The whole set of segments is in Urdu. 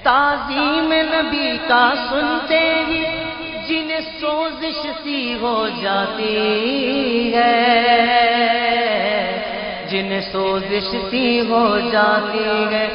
تعظیم نبی کا سنتے ہی جنہیں سوزش سی ہو جاتی ہے، جنہیں سوزش سی ہو جاتی ہے،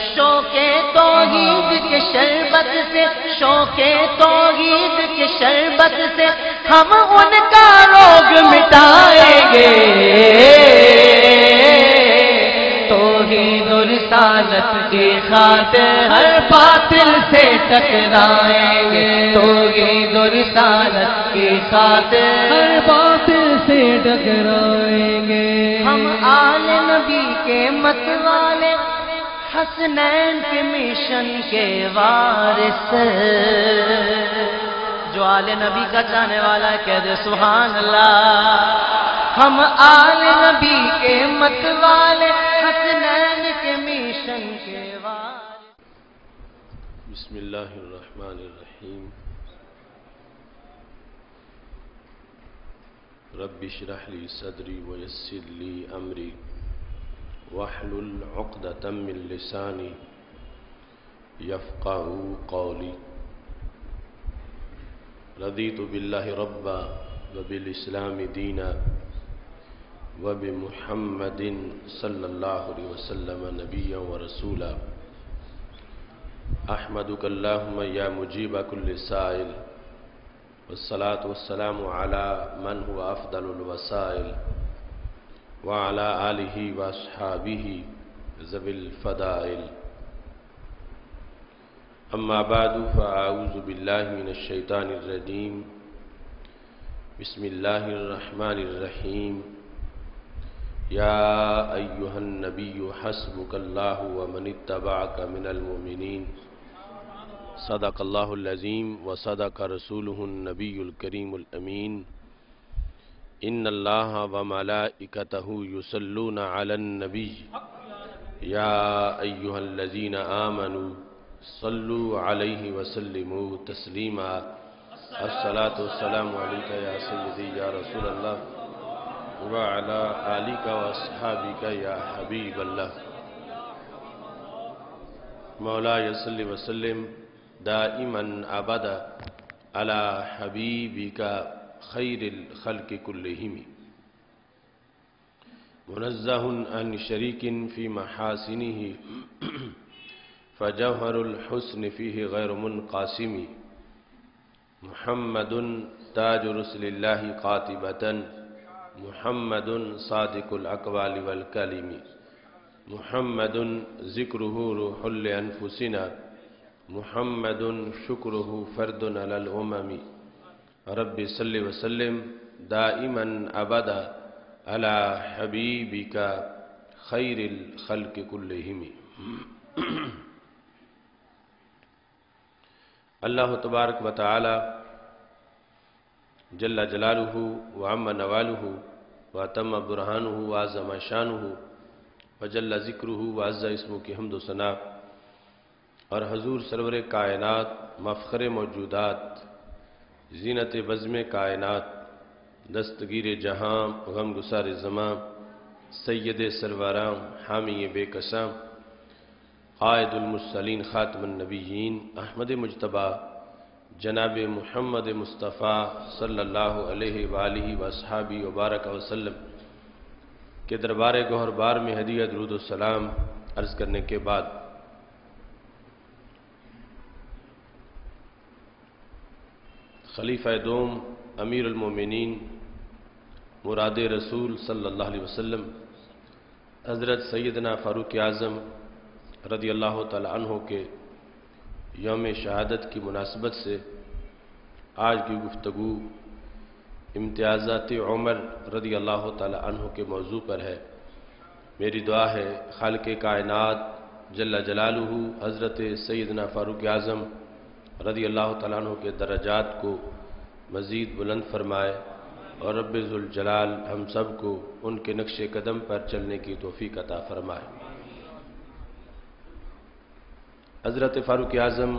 شوق توحید کے شربت سے، شوق توحید کے شربت سے ہم ان کا روگ مٹائیں گے، توحید و رسالت کی خاطر ہر باطل سے ٹکرائیں گے، توحید و رسالت کی خاطر ہر باطل سے ٹکرائیں گے۔ ہم آل نبی کے مت والے، حسنین کے مشن کے وارث، جو آل نبی کا چاہنے والا ہے کہہ دے سبحان اللہ۔ ہم آل نبی کے مت والے، حسنین کے مشن کے وارث۔ بسم اللہ الرحمن الرحیم۔ رب اشرح لی صدری ویسر لی امری واحلل عقدۃ من لسانی یفقہوا قولی۔ رضیت باللہ ربا وبالاسلام دینا وبمحمد صلی اللہ علیہ وسلم نبیا ورسولا۔ احمدک اللہم یا مجیب کل سائل، والصلاة والسلام على من هو افضل الوسائل وعلى آلہ واصحابہ ذوی الفضائل۔ اما بعد فاعوذ باللہ من الشیطان الرجیم، بسم اللہ الرحمن الرحیم۔ یا ایہا النبی حسبک اللہ ومن اتبعک من المؤمنین، صدق اللہ العظیم وصدق رسولہ النبی الکریم الامین۔ ان اللہ وملائکتہ یصلون علی النبی یا ایہا الذین آمنوا صلوا علیہ وسلموا تسلیما۔ الصلاة والسلام علیکہ یا سیدی یا رسول اللہ وعلی آلک واصحابک یا حبیب اللہ۔ مولاي صل وسلم دائما ابدا علی حبیبک خیر الخلق کلہم، منزہ عن شریک فی محاسنہ فجوہر الحسن فیہ غیر منقاسم۔ محمد تاج رسل اللہ قاطبۃ، محمد صادق الاقوال والکلم، محمد ذکرہ روح لانفسنا، محمد شکرہ فرد علی الامم۔ رب صل وسلم دائما ابدا علی حبیبک خیر الخلق کلہم۔ اللہ تبارک و تعالی جل جلالہ وعم نوالہ واتم برہانہ وعظم شانہ وجل ذکرہ وعز اسمہ کی حمد و ثنا، اور حضور سرور کائنات مفخر موجودات زینت بزم کائنات دستگیر جہاں غم گسار زماں سید سرورام حامی بے قسام قائد المرسلین خاتم النبیین احمد مجتبی جناب محمد مصطفیٰ صلی اللہ علیہ وآلہ واصحابہ وبارک وسلم کے دربار گوہر بار میں ہدیہ درود و سلام عرض کرنے کے بعد خلیفہ دوم امیر المومنین مراد رسول صلی اللہ علیہ وسلم حضرت سیدنا فاروق اعظم رضی اللہ تعالی عنہ کے یوم شہادت کی مناسبت سے آج کی گفتگو امتیازات عمر رضی اللہ تعالی عنہ کے موضوع پر ہے۔ میری دعا ہے خالق کائنات جل جلالہ حضرت سیدنا فاروق اعظم رضی اللہ تعالیٰ عنہ کے درجات کو مزید بلند فرمائے، اور رب ذوالجلال ہم سب کو ان کے نقش قدم پر چلنے کی توفیق عطا فرمائے۔ حضرت فاروق اعظم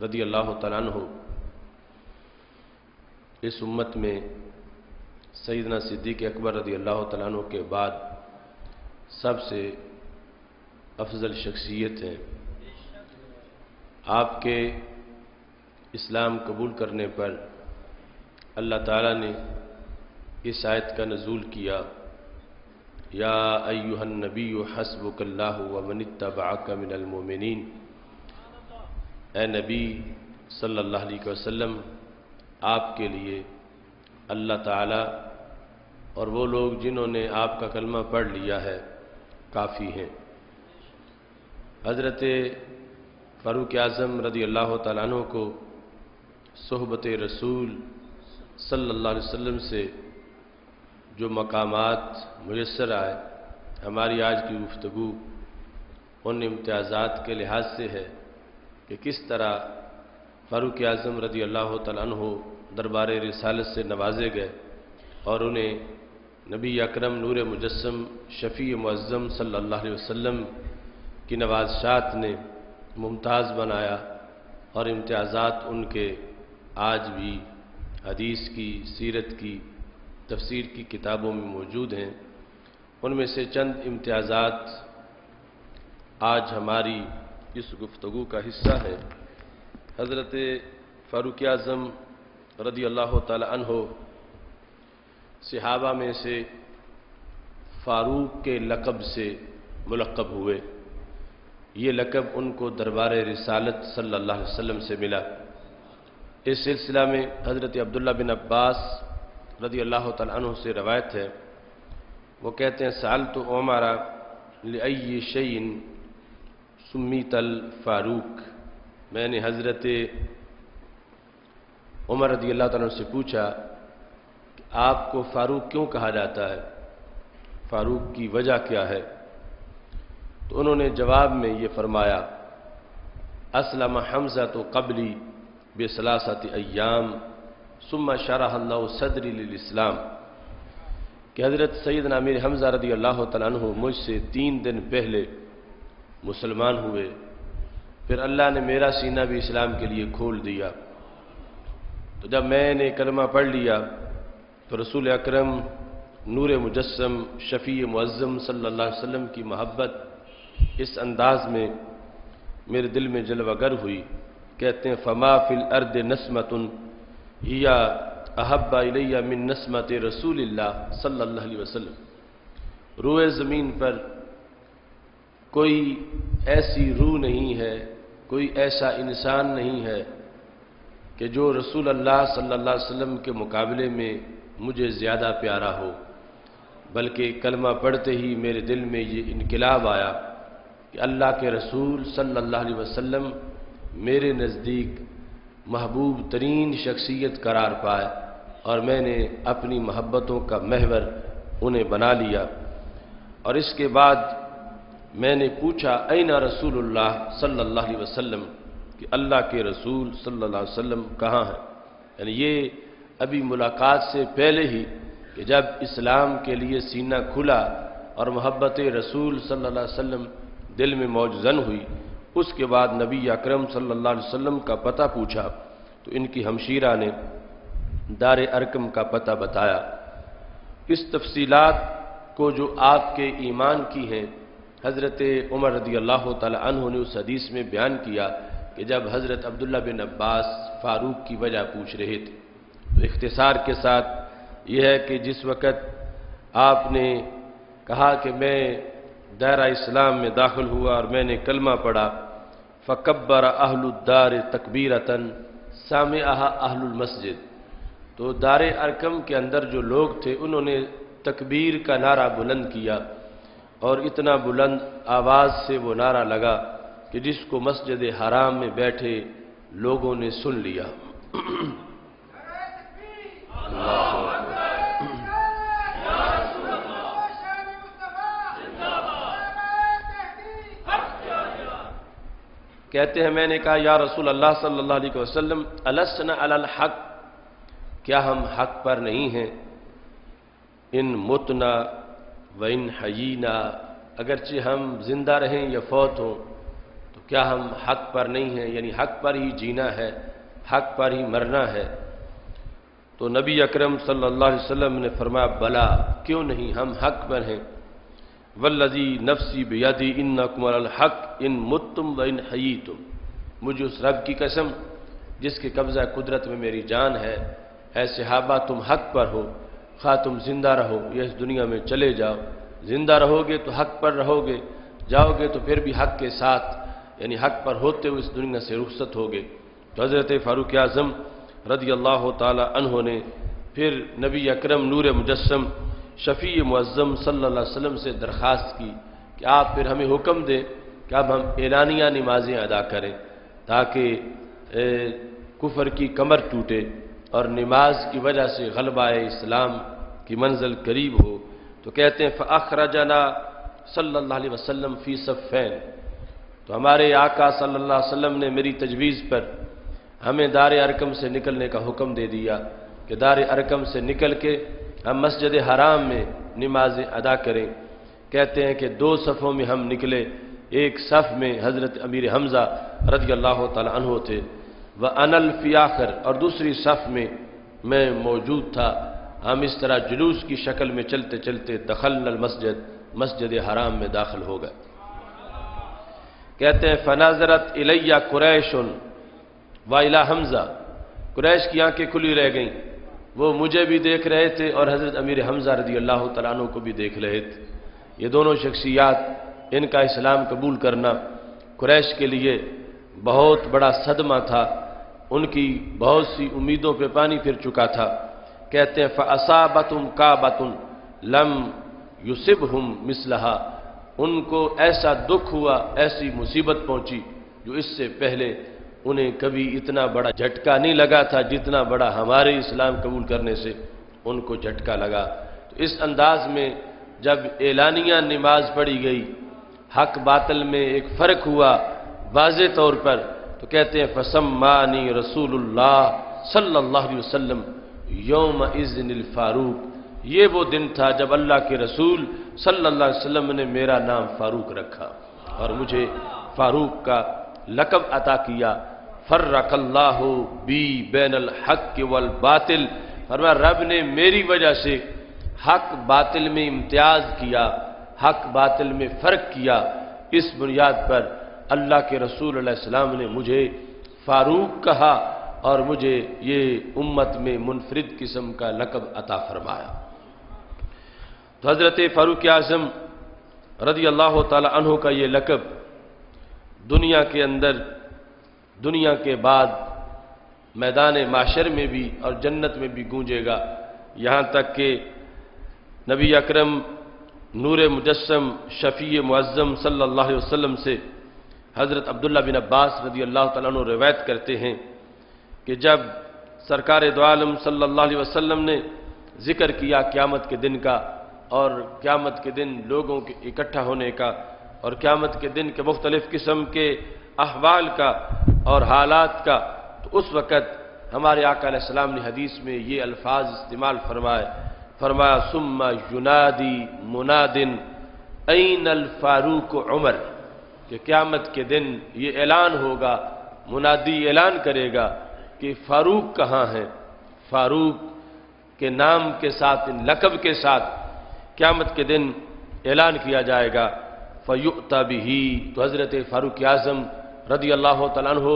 رضی اللہ تعالیٰ عنہ اس امت میں سیدنا صدیق اکبر رضی اللہ تعالیٰ عنہ کے بعد سب سے افضل شخصیت ہیں، آپ کے اسلام قبول کرنے پر اللہ تعالیٰ نے اس آیت کا نزول کیا، یا ایھا النبی حسبک اللہ ومن اتبعک من المؤمنین، اے نبی صلی اللہ علیہ وسلم، آپ کے لیے اللہ تعالیٰ اور وہ لوگ جنہوں نے آپ کا کلمہ پڑھ لیا ہے کافی ہیں۔ حضرت فاروق اعظم رضی اللہ تعالیٰ عنہ کو صحبت رسول صلی اللہ علیہ وسلم سے جو مقامات میسر آئے، ہماری آج کی گفتگو ان امتیازات کے لحاظ سے ہے کہ کس طرح فاروق اعظم رضی اللہ تعالیٰ عنہ دربار رسالت سے نوازے گئے اور انہیں نبی اکرم نور مجسم شفیع معظم صلی اللہ علیہ وسلم کی نوازشات نے ممتاز بنایا، اور امتیازات ان کے آج بھی حدیث کی، سیرت کی، تفسیر کی کتابوں میں موجود ہیں۔ ان میں سے چند امتیازات آج ہماری اس گفتگو کا حصہ ہے۔ حضرت فاروق اعظم رضی اللہ تعالی عنہ صحابہ میں سے فاروق کے لقب سے ملقب ہوئے۔ یہ لقب ان کو دربار رسالت صلی اللہ علیہ وسلم سے ملا۔ اس سلسلہ میں حضرت عبداللہ بن عباس رضی اللہ تعالی عنہ سے روایت ہے، وہ کہتے ہیں سألت عمر لأی شیء سمیت الفاروق، میں نے حضرت عمر رضی اللہ تعالی عنہ سے پوچھا کہ آپ کو فاروق کیوں کہا جاتا ہے، فاروق کی وجہ کیا ہے؟ تو انہوں نے جواب میں یہ فرمایا، اسلم حمزہ قبلی بثلاثۃ ایام ثم شرح اللہ صدری للاسلام، کہ حضرت سیدنا امیر حمزہ رضی اللہ تعالیٰ عنہ مجھ سے 3 دن پہلے مسلمان ہوئے، پھر اللہ نے میرا سینہ بھی اسلام کے لیے کھول دیا۔ تو جب میں نے کلمہ پڑھ لیا تو رسول اکرم نور مجسم شفیع معظم صلی اللہ علیہ وسلم کی محبت اس انداز میں میرے دل میں جلوہ گر ہوئی۔ کہتے ہیں فما فی الارض نسمۃ ہی احب الی من نسمۃ رسول اللہ صلی اللہ علیہ وسلم، روئے زمین پر کوئی ایسی روح نہیں ہے، کوئی ایسا انسان نہیں ہے کہ جو رسول اللہ صلی اللہ علیہ وسلم کے مقابلے میں مجھے زیادہ پیارا ہو، بلکہ کلمہ پڑھتے ہی میرے دل میں یہ انقلاب آیا کہ اللہ کے رسول صلی اللہ علیہ وسلم میرے نزدیک محبوب ترین شخصیت قرار پائے، اور میں نے اپنی محبتوں کا محور انہیں بنا لیا۔ اور اس کے بعد میں نے پوچھا این رسول اللہ صلی اللہ علیہ وسلم، کہ اللہ کے رسول صلی اللہ علیہ وسلم کہاں ہیں؟ یعنی یہ ابھی ملاقات سے پہلے ہی کہ جب اسلام کے لیے سینہ کھلا اور محبت رسول صلی اللہ علیہ وسلم دل میں موجزن ہوئی، اس کے بعد نبی اکرم صلی اللہ علیہ وسلم کا پتہ پوچھا تو ان کی ہمشیرہ نے دار ارقم کا پتہ بتایا۔ اس تفصیلات کو جو آپ کے ایمان کی ہیں حضرت عمر رضی اللہ تعالی عنہ نے اس حدیث میں بیان کیا کہ جب حضرت عبداللہ بن عباس فاروق کی وجہ پوچھ رہے تھے۔ تو اختصار کے ساتھ یہ ہے کہ جس وقت آپ نے کہا کہ میں دائرہ اسلام میں داخل ہوا اور میں نے کلمہ پڑھا، فکبر اہل الدار تکبیرۃ سامعها اہل المسجد، تو دار ارقم کے اندر جو لوگ تھے انہوں نے تکبیر کا نعرہ بلند کیا، اور اتنا بلند آواز سے وہ نعرہ لگا کہ جس کو مسجد حرام میں بیٹھے لوگوں نے سن لیا۔ کہتے ہیں میں نے کہا یا رسول اللہ صلی اللہ علیہ وسلم السنا علی الحق، کیا ہم حق پر نہیں ہیں؟ ان متنا و ان حیینا، اگرچہ ہم زندہ رہیں یا فوت ہوں تو کیا ہم حق پر نہیں ہیں؟ یعنی حق پر ہی جینا ہے، حق پر ہی مرنا ہے۔ تو نبی اکرم صلی اللہ علیہ وسلم نے فرمایا بلا، کیوں نہیں، ہم حق پر ہیں۔ والذی نفسی بیدی انکم علی الحق ان متم و ان حییتم، مجھے اس رب کی قسم جس کے قبضہ قدرت میں میری جان ہے، اے صحابہ تم حق پر ہو، خواہ تم زندہ رہو یا اس دنیا میں چلے جاؤ، زندہ رہو گے تو حق پر رہو گے، جاؤ گے تو پھر بھی حق کے ساتھ، یعنی حق پر ہوتے ہوئے اس دنیا سے رخصت ہوگے۔ تو حضرت فاروق اعظم رضی اللہ تعالی عنہ نے پھر نبی اکرم نور مجسم شفیع معظم صلی اللہ علیہ وسلم سے درخواست کی کہ آپ پھر ہمیں حکم دیں کہ اب ہم اعلانیہ نمازیں ادا کریں تاکہ کفر کی کمر ٹوٹے اور نماز کی وجہ سے غلبہ اسلام کی منزل قریب ہو۔ تو کہتے ہیں فَأَخْرَجَنَا صلی اللہ علیہ وسلم فی صفین، تو ہمارے آقا صلی اللہ علیہ وسلم نے میری تجویز پر ہمیں دار ارقم سے نکلنے کا حکم دے دیا کہ دار ارقم سے نکل کے ہم مسجد حرام میں نمازیں ادا کریں۔ کہتے ہیں کہ 2 صفوں میں ہم نکلے، ایک صف میں حضرت امیر حمزہ رضی اللہ تعالی عنہ تھے، وَأَنَا الْفِيَاخِرُ، اور دوسری صف میں میں موجود تھا۔ ہم اس طرح جلوس کی شکل میں چلتے چلتے دخلنا المسجد، مسجد حرام میں داخل ہو گئے۔ کہتے ہیں فَنَظَرَتْ إِلَيَّ قُرَيْشٌ وَإِلَى حمزہ، قریش کی آنکھیں کھلی رہ گئیں، وہ مجھے بھی دیکھ رہے تھے اور حضرت امیر حمزہ رضی اللہ تعالیٰ عنہ کو بھی دیکھ رہے تھے۔ یہ دونوں شخصیات، ان کا اسلام قبول کرنا قریش کے لیے بہت بڑا صدمہ تھا، ان کی بہت سی امیدوں پہ پانی پھر چکا تھا۔ کہتے ہیں فَأَصَابَتْهُمْ كَابَةٌ لَمْ يُصِبْهُمْ مِثْلَهَا، ان کو ایسا دکھ ہوا، ایسی مصیبت پہنچی جو اس سے پہلے انہیں کبھی اتنا بڑا جھٹکا نہیں لگا تھا جتنا بڑا ہمارے اسلام قبول کرنے سے ان کو جھٹکا لگا۔ تو اس انداز میں جب اعلانیہ نماز پڑھی گئی، حق باطل میں ایک فرق ہوا واضح طور پر، تو کہتے ہیں فَسَمَّانِي رسول اللہ صلی اللہ علیہ وسلم یوم اذن الفاروق، یہ وہ دن تھا جب اللہ کے رسول صلی اللہ علیہ وسلم نے میرا نام فاروق رکھا اور مجھے فاروق کا لقب عطا کیا۔ فرق اللہ بی بین الحق والباطل، فرمایا رب نے میری وجہ سے حق باطل میں امتیاز کیا، حق باطل میں فرق کیا۔ اس بنیاد پر اللہ کے رسول علیہ السلام نے مجھے فاروق کہا اور مجھے یہ امت میں منفرد قسم کا لقب عطا فرمایا۔ تو حضرت فاروق اعظم رضی اللہ تعالی عنہ کا یہ لقب دنیا کے اندر، دنیا کے بعد میدان معاشر میں بھی اور جنت میں بھی گونجے گا، یہاں تک کہ نبی اکرم نور مجسم شفیع معظم صلی اللہ علیہ وسلم سے حضرت عبداللہ بن عباس رضی اللہ تعالیٰ عنہ روایت کرتے ہیں کہ جب سرکار دو عالم صلی اللہ علیہ وسلم نے ذکر کیا قیامت کے دن کا اور قیامت کے دن لوگوں کے اکٹھا ہونے کا اور قیامت کے دن کے مختلف قسم کے احوال کا اور حالات کا، تو اس وقت ہمارے آقا علیہ السلام نے حدیث میں یہ الفاظ استعمال فرمایا ثم ینادی مناد این الفاروق عمر، کہ قیامت کے دن یہ اعلان ہوگا، منادی اعلان کرے گا کہ فاروق کہاں ہیں۔ فاروق کے نام کے ساتھ، ان لقب کے ساتھ قیامت کے دن اعلان کیا جائے گا۔ فَيُؤْتَى بِهِ، تو حضرت فاروق اعظم رضی اللہ تعالیٰ عنہ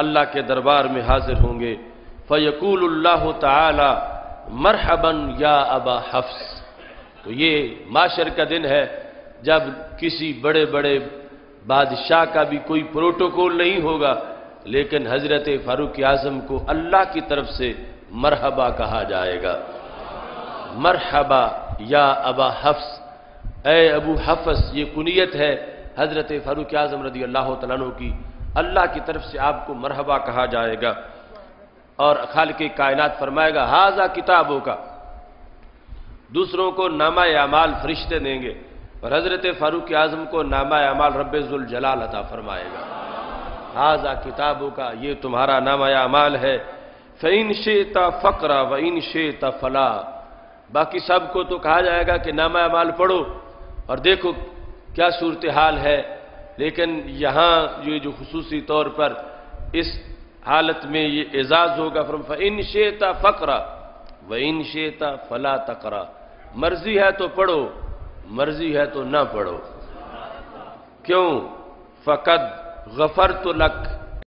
اللہ کے دربار میں حاضر ہوں گے۔ فَيَقُولُ اللَّهُ تَعَالَى مَرْحَبًا يَا أَبَا حَفْص، تو یہ معاشر کا دن ہے جب کسی بڑے بڑے بادشاہ کا بھی کوئی پروٹوکول نہیں ہوگا، لیکن حضرت فاروق اعظم کو اللہ کی طرف سے مرحبا کہا جائے گا۔ مرحبا یا ابا حفص، اے ابو حفص، یہ کنیت ہے حضرت فاروق اعظم رضی اللہ تعالیٰ عنہ کی، اللہ کی طرف سے آپ کو مرحبا کہا جائے گا۔ اور خالق کائنات فرمائے گا ھذا کتابوں کا، دوسروں کو نامہ اعمال فرشتے دیں گے اور حضرت فاروق اعظم کو نامہ اعمال رب ذوالجلال عطا فرمائے گا۔ ھذا کتابوں کا، یہ تمہارا نامہ اعمال ہے۔ فَإِن شِئْتَ فَاقْرَأْ وَإِن شِئْتَ فَلَا، باقی سب کو تو کہا جائے گا کہ نامہ اعمال پڑھو اور دیکھو کیا صورتحال ہے، لیکن یہاں یہ جو خصوصی طور پر اس حالت میں یہ اعزاز ہوگا، فَإِن شِئْتَ فَاقْرَأْ وَإِن شِئْتَ فَلَا تَقْرَأْ، مرضی ہے تو پڑھو، مرضی ہے تو نہ پڑھو۔ کیوں؟ فَقَدْ غَفَرْتُ لَكَ،